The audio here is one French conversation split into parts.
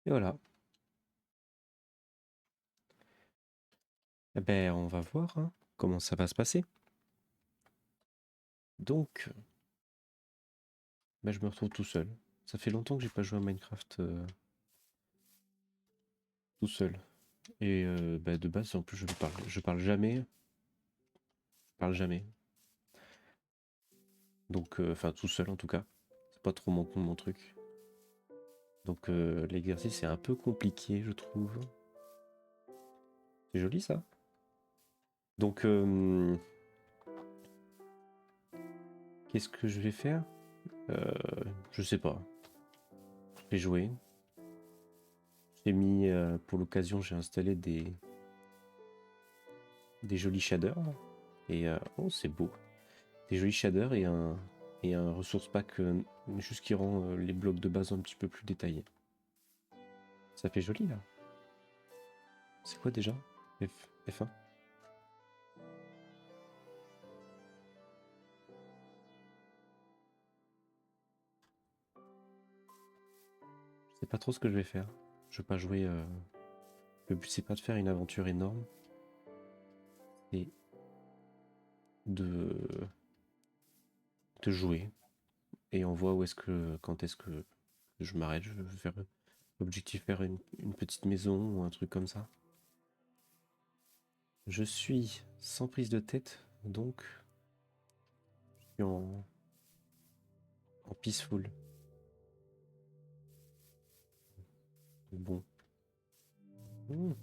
Et voilà. Eh ben, on va voir hein, comment ça va se passer. Donc, ben, je me retrouve tout seul. Ça fait longtemps que j'ai pas joué à Minecraft tout seul. Et ben, de base, en plus, je parle jamais. Je parle jamais. Donc, enfin, tout seul en tout cas. C'est pas trop mon truc. Donc, l'exercice est un peu compliqué, je trouve. C'est joli ça. Donc, qu'est-ce que je vais faire? Je sais pas. Je vais jouer. J'ai mis, pour l'occasion, j'ai installé des jolis shaders. Et oh, c'est beau. Des jolis shaders et un resource pack juste qui rend les blocs de base un petit peu plus détaillés. Ça fait joli là. C'est quoi déjà? F1? Je sais pas trop ce que je vais faire. Je vais pas jouer. Le but c'est pas de faire une aventure énorme. C'est de, de jouer. Et on voit où est-ce que. Quand est-ce que je m'arrête. Je vais faire. Objectif faire une petite maison ou un truc comme ça. Je suis sans prise de tête, donc je suis en peaceful. Bon. Hmm.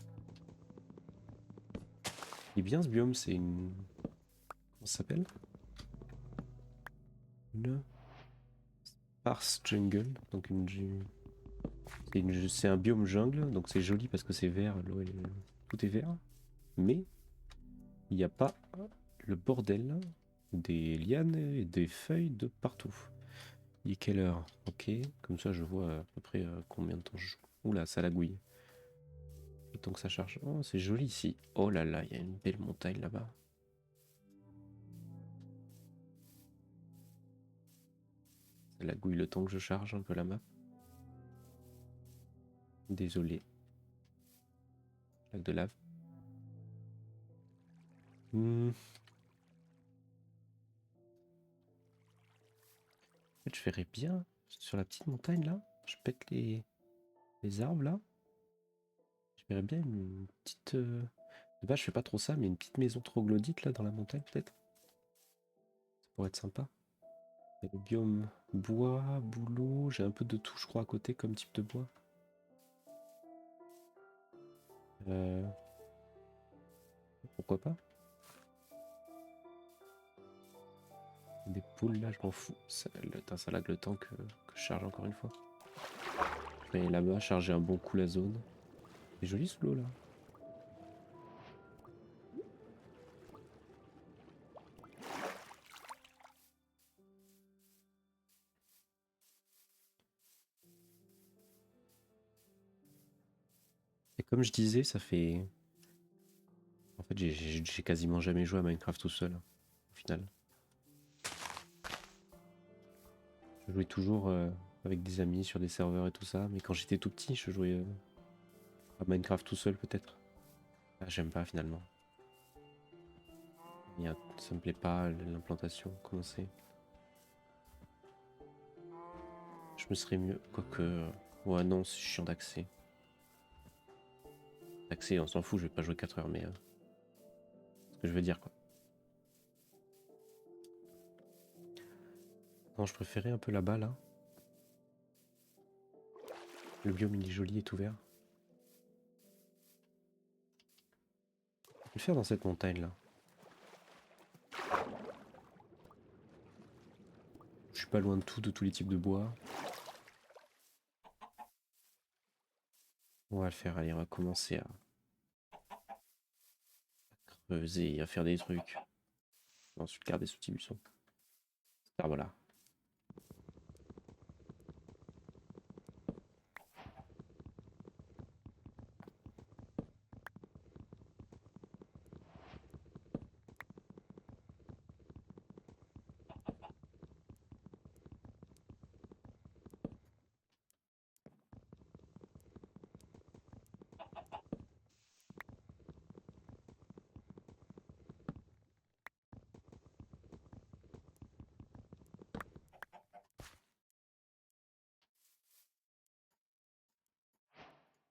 Il est bien ce biome, c'est une. Comment ça s'appelle? Une Sparse Jungle. Donc c'est un biome jungle, donc c'est joli parce que c'est vert, tout est vert. Mais il n'y a pas le bordel des lianes et des feuilles de partout. Il est quelle heure? Ok, comme ça je vois à peu près combien de temps je joue. Oula, ça lagouille. Le temps que ça charge. Oh, c'est joli ici. Oh là là, il y a une belle montagne là-bas. Ça lagouille le temps que je charge un peu la map. Désolé. Lac de lave. Hmm. En fait, je verrais bien sur la petite montagne là. Je pète les arbres là. Je verrais bien une petite. De base, je fais pas trop ça, mais une petite maison troglodyte là dans la montagne peut-être. Ça pourrait être sympa. Il y a le biome bois, bouleau. J'ai un peu de tout, je crois, à côté comme type de bois. Euh, Pourquoi pas? Des poules là, je m'en fous. Ça lag le temps que je charge encore une fois. Je vais aller là-bas, charger un bon coup la zone. C'est joli ce lot là. Et comme je disais, ça fait. En fait, j'ai quasiment jamais joué à Minecraft tout seul, au final. Je jouais toujours avec des amis sur des serveurs et tout ça, mais quand j'étais tout petit, je jouais à Minecraft tout seul peut-être. Ah, j'aime pas finalement. Ça me plaît pas l'implantation, comment c'est. Je me serais mieux. Quoique. Ouais, non, c'est chiant d'accès. D'accès, on s'en fout, je vais pas jouer 4 heures, mais. Ce que je veux dire quoi. Non, je préférais un peu là-bas là. Le biome il est joli et tout vert. Je vais le faire dans cette montagne là. Je suis pas loin de tout, de tous les types de bois. On va le faire, allez, on va commencer à creuser, à faire des trucs. Ensuite, garder ce petit buisson. Ah voilà.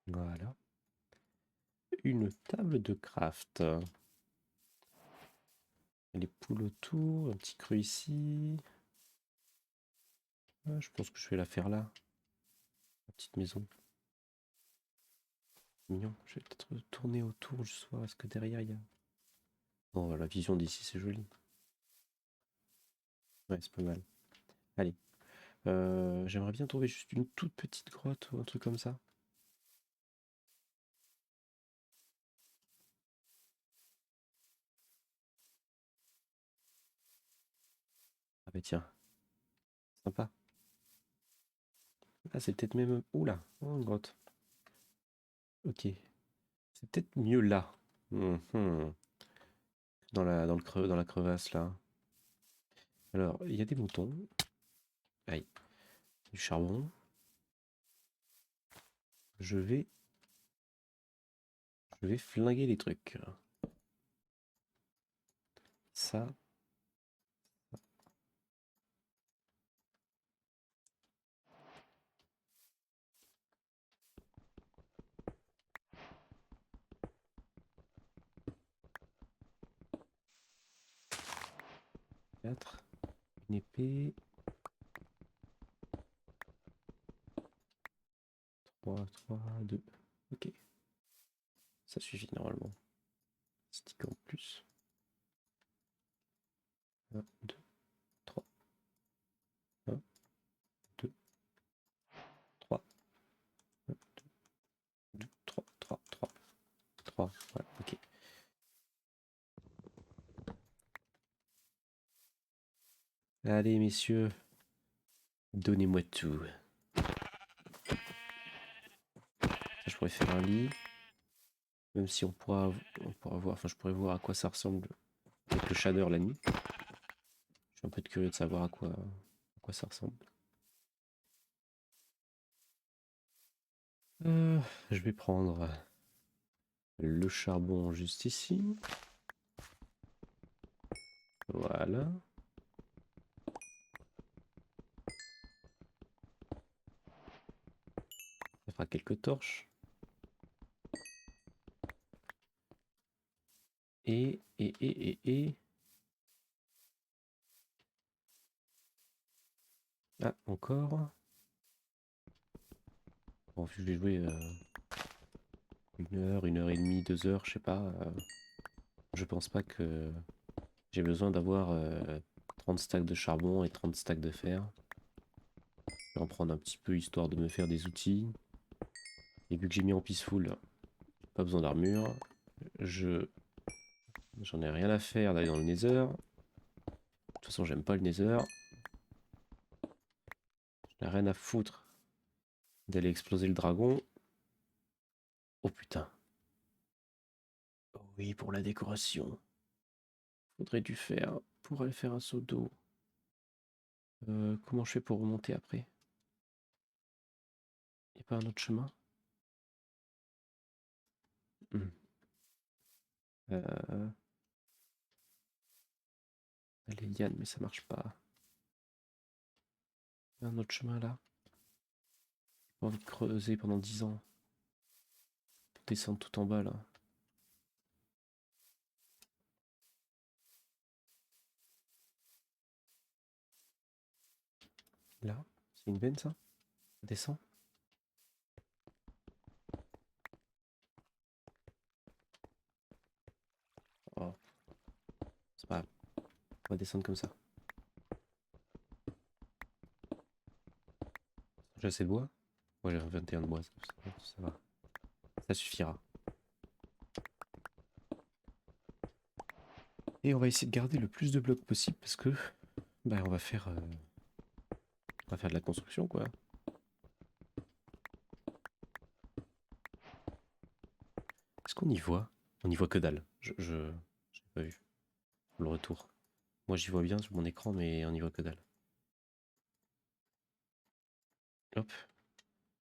Voilà. Une table de craft. Les poules autour, un petit creux ici. Ah, je pense que je vais la faire là. La petite maison. Mignon. Je vais peut-être tourner autour juste voir ce que derrière il y a. Bon, la vision d'ici c'est joli. Ouais, c'est pas mal. Allez. J'aimerais bien trouver juste une toute petite grotte ou un truc comme ça. Ah bah tiens, sympa. Ah, c'est peut-être même... Oula, oh, une grotte. Ok. C'est peut-être mieux là. Mhm. Dans le creux, dans la crevasse là. Alors, il y a des moutons. Aïe. Du charbon. Je vais... Je vais flinguer les trucs. Ça. 4. Une épée. 3, 3, 2. Ok. Ça suffit normalement. Stick en plus. 1, 2, 3. 1, 2, 3. 1, 2, 3, 3, 3. 3. Voilà, ok. Allez, messieurs. Donnez-moi tout. Ça, je pourrais faire un lit. Même si on pourra voir, enfin je pourrais voir à quoi ça ressemble avec le shader la nuit. Je suis un peu curieux de savoir à quoi ça ressemble. Euh, je vais prendre le charbon juste ici. Voilà. Ça fera quelques torches. Et... Ah, encore. Bon, vu que je vais jouer 1 heure et demie, 2 heures, je sais pas. Je pense pas que j'ai besoin d'avoir 30 stacks de charbon et 30 stacks de fer. Je vais en prendre un petit peu histoire de me faire des outils. Et vu que j'ai mis en peaceful, pas besoin d'armure. J'en ai rien à faire d'aller dans le nether. De toute façon, j'aime pas le nether. J'en ai rien à foutre d'aller exploser le dragon. Oh putain. Oh oui, pour la décoration. Faudrait du fer pour aller faire un seau d'eau. Comment je fais pour remonter après? Y a pas un autre chemin? Hmm. Euh, les lianes, mais ça marche pas. Y a un autre chemin là? J'ai pas envie de creuser pendant 10 ans. Pour descendre tout en bas là. Là? C'est une veine ça? Ça descend? Oh, c'est pas grave. On va descendre comme ça. J'ai assez de bois? Moi j'ai 21 de bois, ça va. Ça suffira. Et on va essayer de garder le plus de blocs possible parce que bah, on va faire de la construction quoi. Est-ce qu'on y voit? On y voit que dalle. J'ai pas vu le retour. Moi j'y vois bien sur mon écran mais on y voit que dalle. Hop,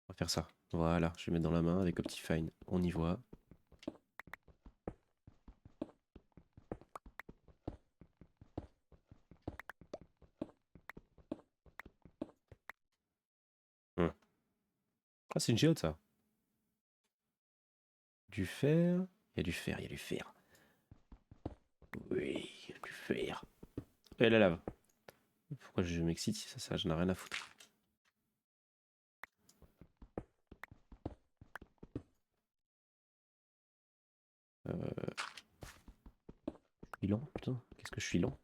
on va faire ça. Voilà, je vais mettre dans la main avec Optifine. On y voit. Ah c'est une géode ça. du fer. Il y a du fer, il y a du fer. Oui, il y a du fer. Et la lave. Pourquoi je m'excite si ça, je n'ai rien à foutre. Je suis lent, putain. Qu'est-ce que je suis lent?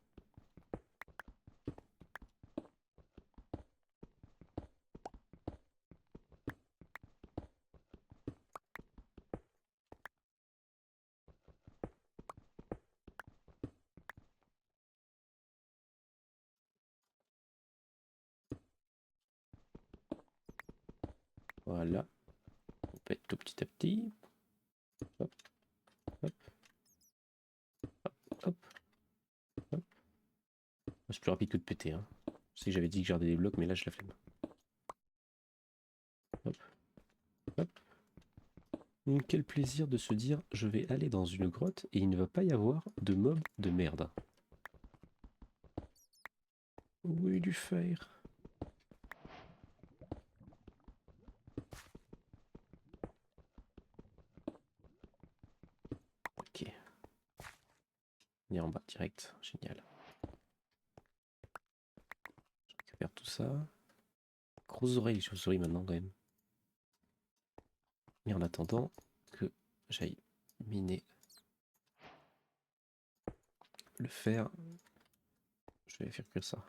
Voilà. On pète tout petit à petit. Hop, hop, hop, hop. C'est plus rapide que de péter. Hein. Je sais que j'avais dit que je gardais des blocs, mais là je la flemme. Hop, hop. Quel plaisir de se dire je vais aller dans une grotte et il ne va pas y avoir de mobs de merde. Oui, du fer. Ok. On est en bas direct. Génial. Je récupère tout ça. Grosses oreilles, les chauves-souris maintenant quand même. Mais en attendant que j'aille miner le fer, je vais faire que ça.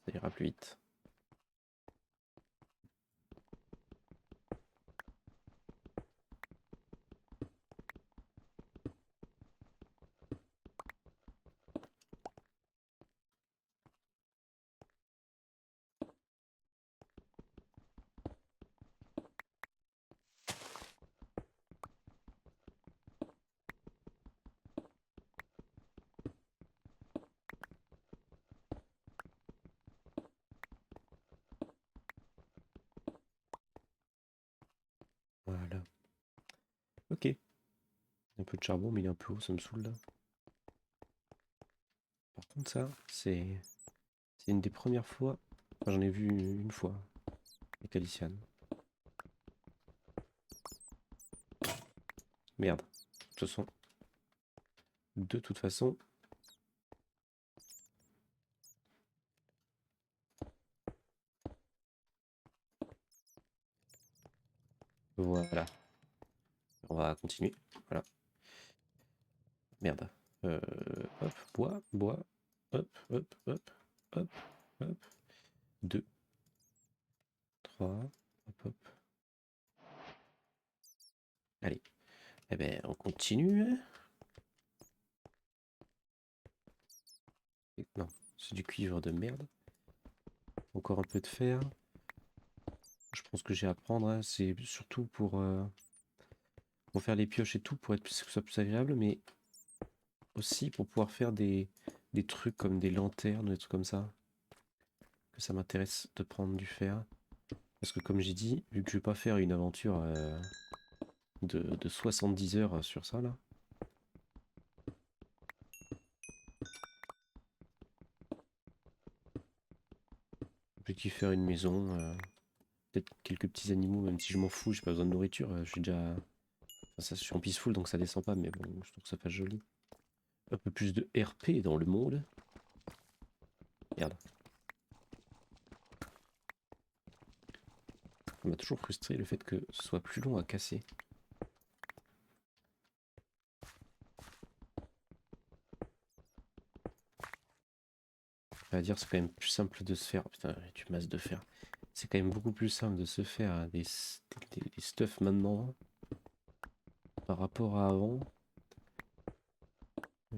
Ça ira plus vite. Voilà. Ok. Un peu de charbon, mais il est un peu haut, ça me saoule là. Par contre, ça, c'est une des premières fois. Enfin, j'en ai vu une fois avec Aliciane. Merde. De toute façon. Voilà. On va continuer. Voilà. Merde. Hop, bois, bois. Hop, hop, hop, hop, hop. 2, 3, hop, hop. Allez. Eh ben, on continue. Non, c'est du cuivre de merde. Encore un peu de fer. Je pense que j'ai à prendre. Hein. C'est surtout pour faire les pioches et tout, pour que ce soit plus agréable, mais aussi pour pouvoir faire des trucs comme des lanternes, des trucs comme ça. Que ça m'intéresse de prendre du fer. Parce que comme j'ai dit, vu que je vais pas faire une aventure de 70 heures sur ça là. Objectif faire une maison, peut-être quelques petits animaux, même si je m'en fous, j'ai pas besoin de nourriture, je suis déjà. Enfin, ça, je suis en peaceful donc ça descend pas, mais bon, je trouve que ça passe joli. Un peu plus de RP dans le monde. Merde. Ça m'a toujours frustré le fait que ce soit plus long à casser. À dire, c'est quand même plus simple de se faire. Putain, tu masses de fer. C'est quand même beaucoup plus simple de se faire des stuff maintenant par rapport à avant.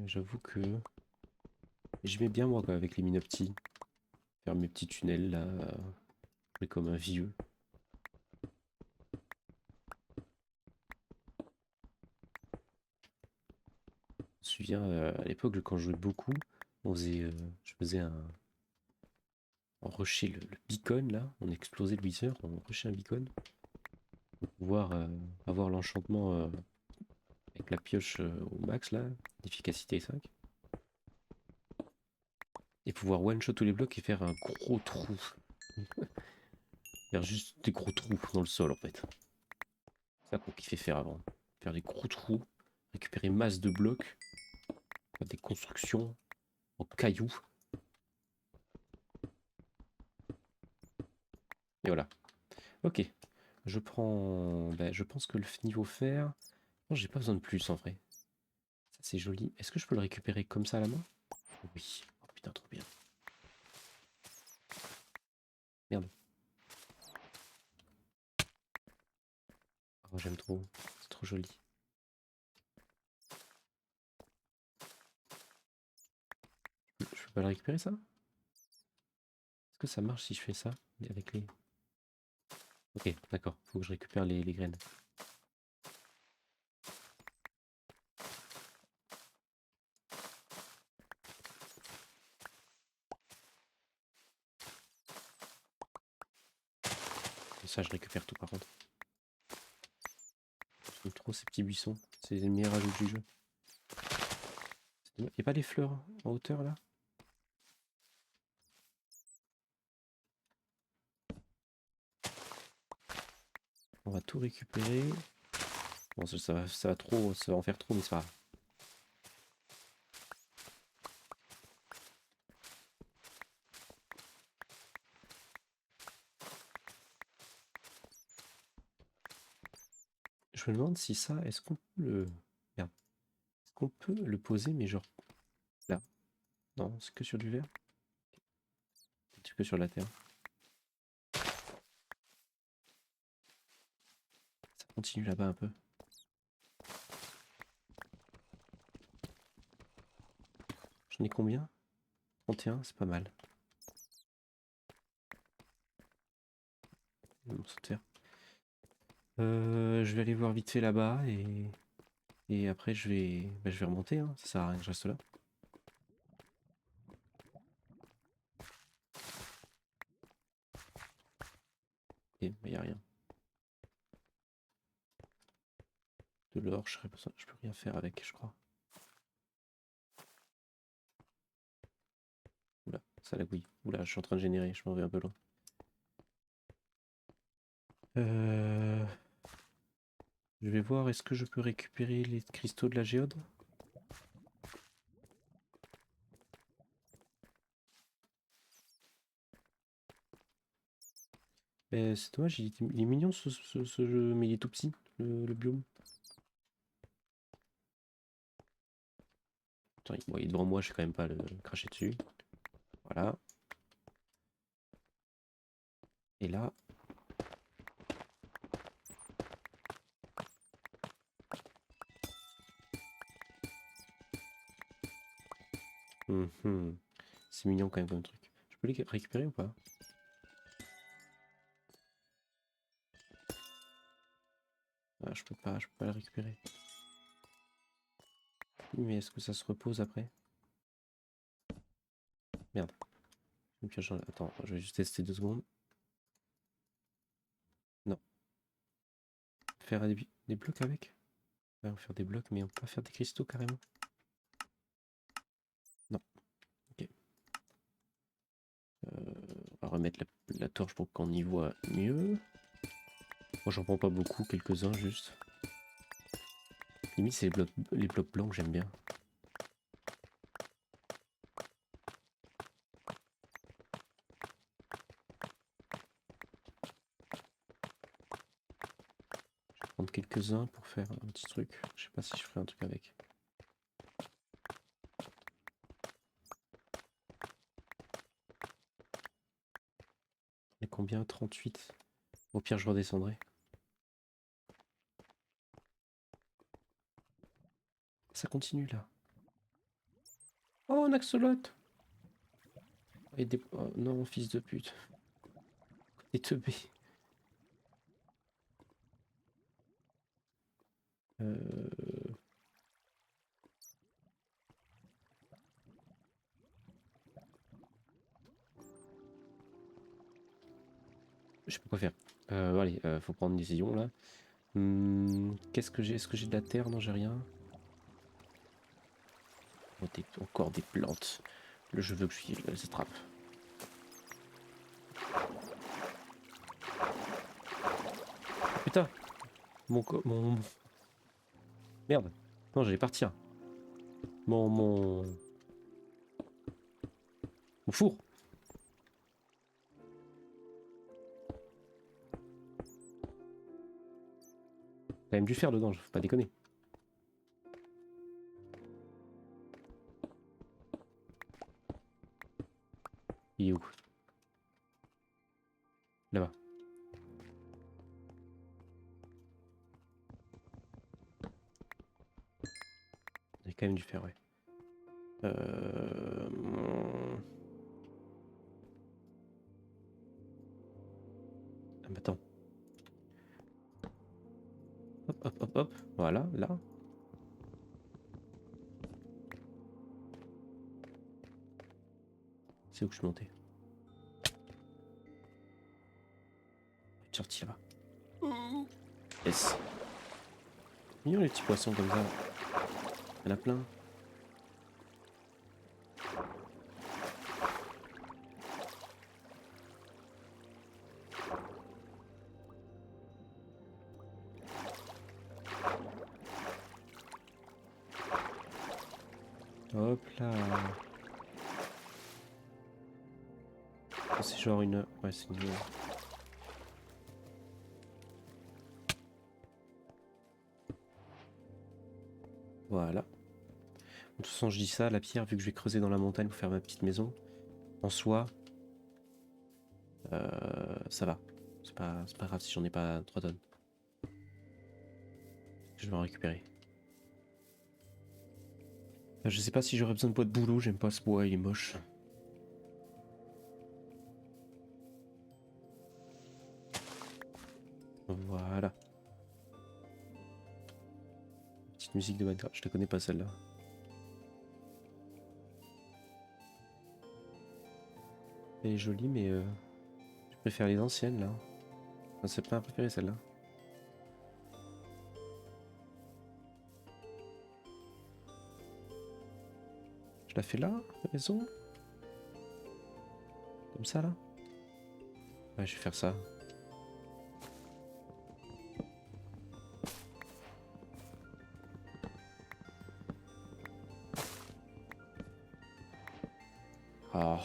J'avoue que j'aimais bien moi avec les minoptis. Faire mes petits tunnels là, mais comme un vieux. Je me souviens à l'époque quand je jouais beaucoup, je faisais on rushait le beacon là, on explosait le wither, on rushait un beacon pour pouvoir avoir l'enchantement avec la pioche au max là, d'efficacité 5. Et pouvoir one shot tous les blocs et faire un gros trou. Faire juste des gros trous dans le sol en fait. C'est ça qu'on kiffait faire avant. Faire des gros trous. Récupérer masse de blocs. Faire des constructions en cailloux. Et voilà. Ok. Je prends... Ben, je pense que le niveau fer... Non, j'ai pas besoin de plus en vrai. Ça c'est joli. Est-ce que je peux le récupérer comme ça à la main? Oui. Oh putain, trop bien. Merde. Oh, j'aime trop. C'est trop joli. Je peux pas le récupérer ça? Est-ce que ça marche si je fais ça avec les... Ok, d'accord. Faut que je récupère les graines. Et ça, je récupère tout par contre. J'aime trop ces petits buissons. C'est les meilleurs ajouts du jeu. Il n'y a pas les fleurs en hauteur là? On va tout récupérer. Bon, ça va trop, ça va en faire trop, mais c'est pas grave. Je me demande si ça, est-ce qu'on peut le... Merde. Est-ce qu'on peut le poser, mais genre là? Non, c'est que sur du verre? C'est que sur la terre. Ça continue là-bas un peu. J'en ai combien? 31, c'est pas mal. Un morceau de fer. Je vais aller voir vite fait là-bas et après je vais remonter, hein. Ça sert à rien que je reste là. Et il n'y a rien. De l'or, je peux rien faire avec, je crois. Oula, ça lagouille. Oula, je suis en train de générer, je m'en vais un peu loin. Je vais voir, est-ce que je peux récupérer les cristaux de la géode? C'est dommage, il est mignon ce jeu, mais il est tout petit, le biome. Attends, bon, il est devant moi, je vais quand même pas le cracher dessus. Voilà. Et là... C'est mignon quand même comme truc. Je peux les récupérer ou pas? Ah, je peux pas les récupérer. Oui, mais est-ce que ça se repose après? Merde. Attends, je vais juste tester 2 secondes. Non. Faire des blocs avec? Ouais, on va faire des blocs, mais on peut pas faire des cristaux carrément. Non. Ok. On va remettre la torche pour qu'on y voit mieux. Moi j'en prends pas beaucoup, quelques-uns juste. Limite c'est les blocs blancs que j'aime bien. Je vais prendre quelques-uns pour faire un petit truc. Je sais pas si je ferai un truc avec. Et combien? 38. Au pire je redescendrai. Ça continue là. Oh, un axolote! Et des... Oh, non, fils de pute. Des teubés. Euh... Je sais pas quoi faire. Allez, faut prendre une décision là. Qu'est-ce que j'ai? Est-ce que j'ai de la terre? Non, j'ai rien. Oh, encore des plantes. Le je veux que je les attrape. Putain! Mon... Merde. Non, j'allais partir. Mon four. Quand même du fer dedans, faut pas déconner. Il est où? Là-bas. Il y a quand même du fer, ouais. Euh... Ah, bah attends. Hop, hop, hop, hop. Voilà, là. C'est où que je suis monté? Sortir là. Yes. Mignon les petits poissons comme ça. Il y en a plein. Hop là. C'est genre une... Ouais, c'est une... Voilà. De toute façon, je dis ça, la pierre, vu que je vais creuser dans la montagne pour faire ma petite maison, en soi, ça va. C'est pas grave si j'en ai pas 3 tonnes. Je vais en récupérer. Je sais pas si j'aurais besoin de bois de bouleau, j'aime pas ce bois, il est moche. Voilà. Petite musique de Minecraft, je la connais pas celle-là. Elle est jolie, mais je préfère les anciennes là. Enfin, c'est pas ma préférée celle-là. Je la fais là, la maison? Comme ça là? Ouais, je vais faire ça. Oh.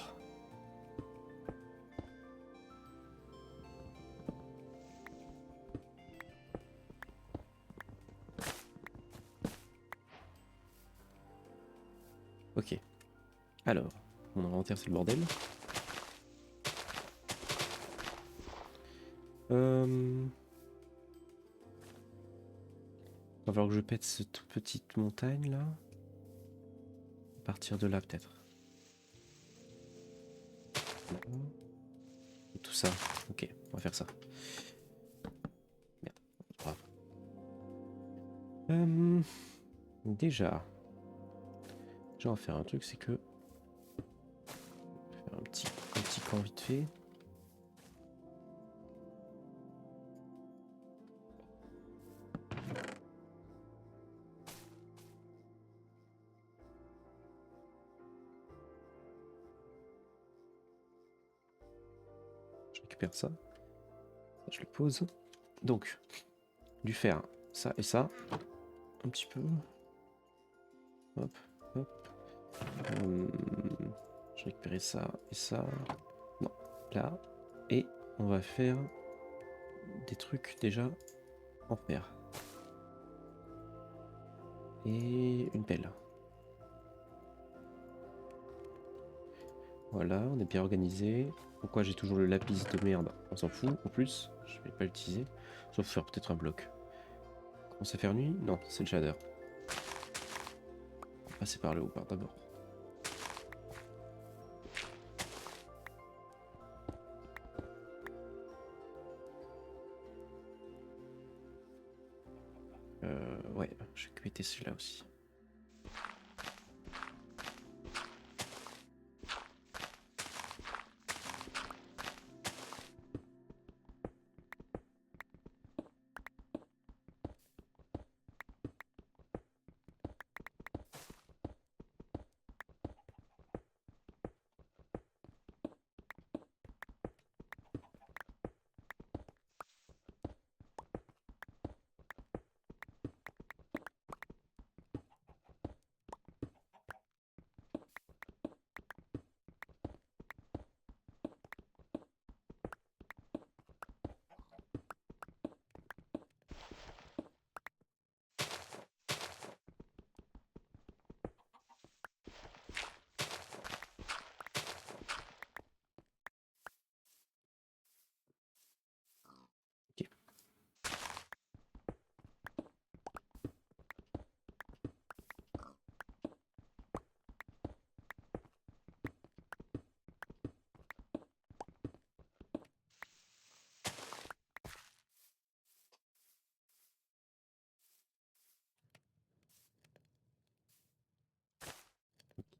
Ok. Alors, mon inventaire c'est le bordel. Va falloir que je pète cette petite montagne là. À partir de là peut-être. Tout ça. Ok, on va faire ça. Merde, c'est pas grave. Déjà, on va faire un truc, c'est que faire un petit camp vite fait. Je récupère ça. Je le pose. Donc, du fer, ça et ça. Un petit peu. Hop, hop. Je récupérer ça et ça. Non, là. Et on va faire des trucs déjà en fer. Et une pelle. Voilà, on est bien organisé. Pourquoi j'ai toujours le lapis de merde? On s'en fout, en plus, je vais pas l'utiliser. Sauf faire peut-être un bloc. Commence à faire nuit? Non, c'est le shader. On va passer par le haut par d'abord. Ouais, je vais quitter celui-là aussi.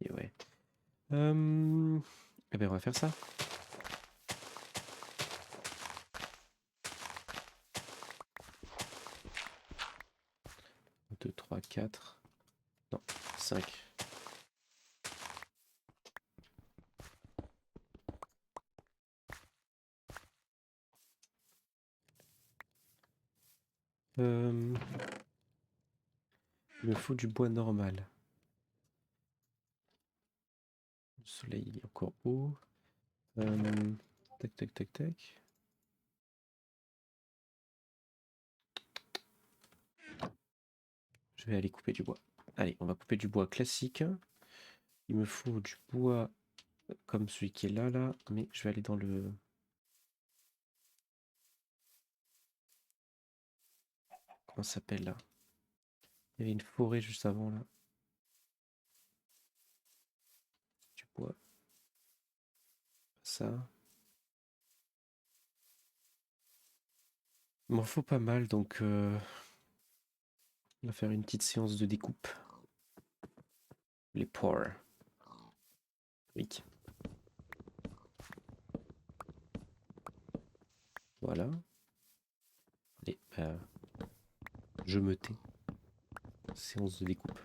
Et ouais. Eh ben on va faire ça. 2, 3, 4. Non, 5. Il me faut du bois normal. Le soleil est encore haut. Tac, tac, tac, tac. Je vais aller couper du bois. Allez, on va couper du bois classique. Il me faut du bois comme celui qui est là, là. Mais je vais aller dans le... Comment ça s'appelle là? Il y avait une forêt juste avant là. Du bois. Ça. Il m'en faut pas mal, donc on va faire une petite séance de découpe. Les pores. Oui. Voilà. Allez, je me tais. Séance de découpe.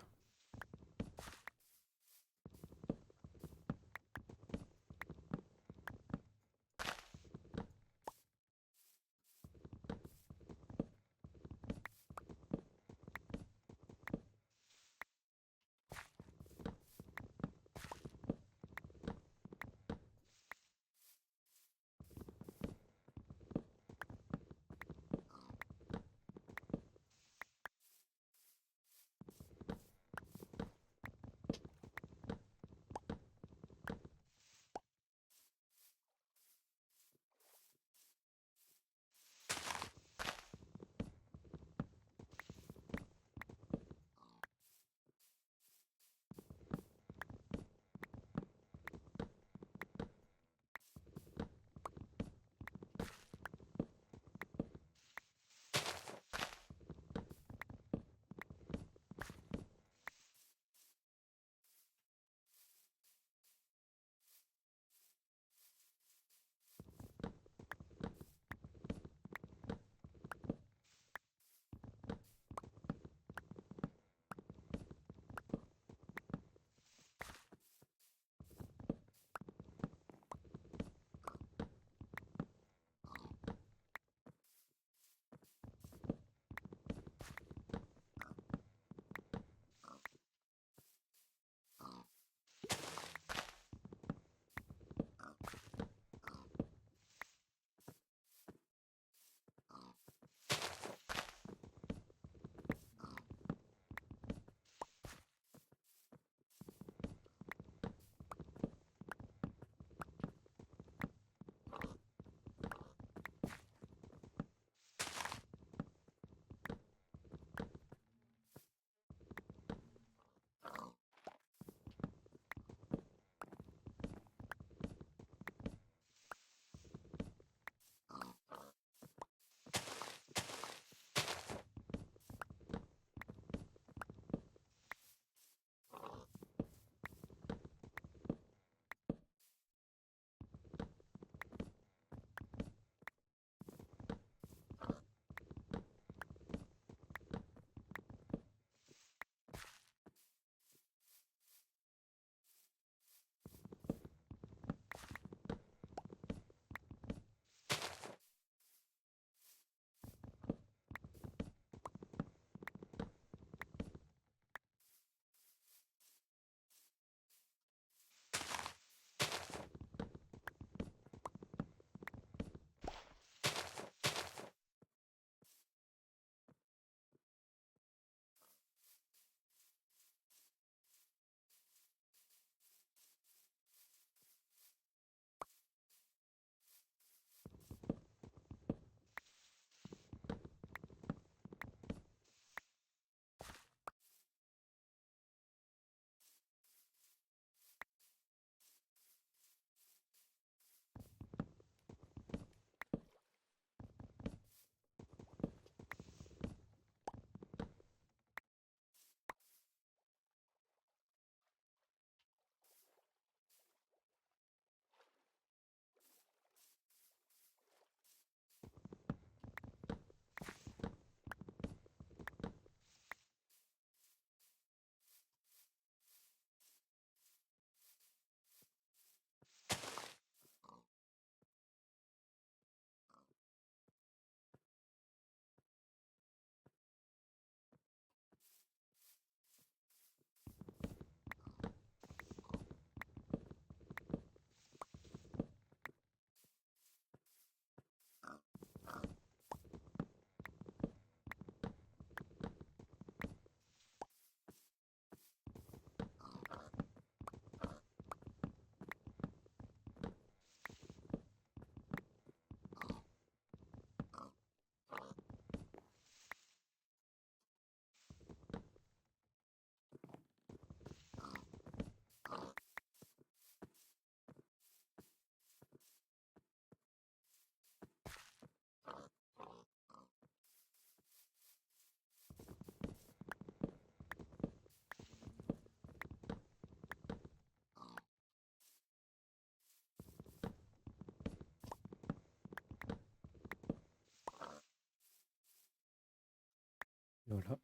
Voilà.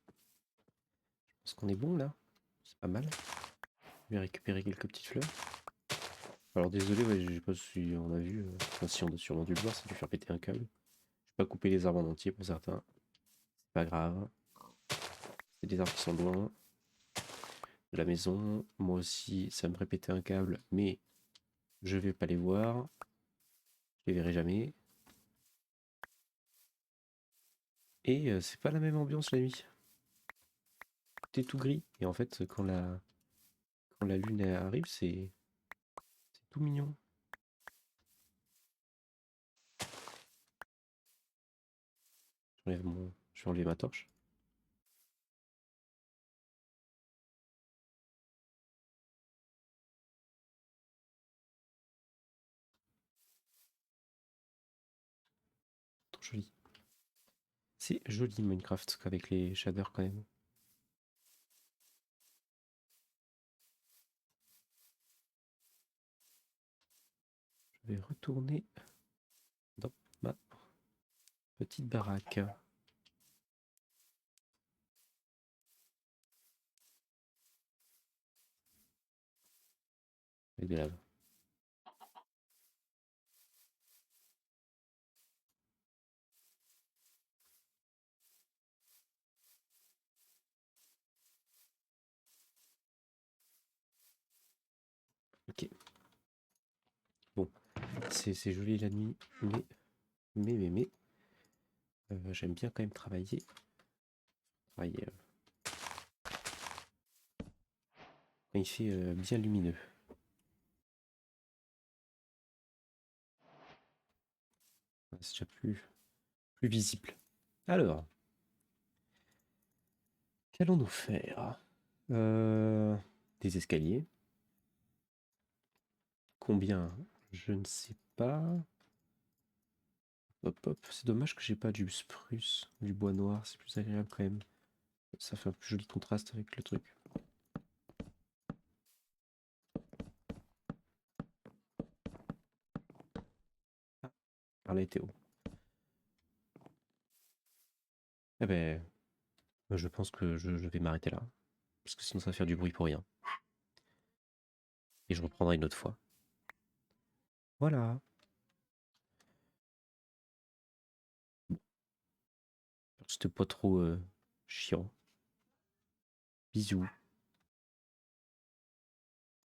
Je pense qu'on est bon là. C'est pas mal. Je vais récupérer quelques petites fleurs. Alors désolé, ouais, je sais pas si on a vu. Enfin, si on a sûrement dû le voir, c'est dû faire péter un câble. Je vais pas couper les arbres en entier pour certains. C'est pas grave. C'est des arbres qui sont loin de la maison. Moi aussi, ça me ferait péter un câble, mais je vais pas les voir. Je les verrai jamais. Et c'est pas la même ambiance la nuit. Tout est tout gris. Et en fait, quand la lune arrive, c'est tout mignon. Je vais enlever ma torche. Trop joli. C'est joli Minecraft avec les shaders quand même. Je vais retourner dans ma petite baraque. Avec des laves. Ok. Bon, c'est joli la nuit, mais, j'aime bien quand même travailler. Travailler quand il fait bien lumineux. C'est déjà plus visible. Alors, qu'allons-nous faire? Des escaliers. Combien? Je ne sais pas. Hop hop, c'est dommage que j'ai pas du spruce, du bois noir, c'est plus agréable quand même. Ça fait un plus joli contraste avec le truc. Ah, par la météo. Eh ben, je pense que je vais m'arrêter là. Parce que sinon ça va faire du bruit pour rien. Et je reprendrai une autre fois. Voilà. C'était pas trop chiant. Bisous.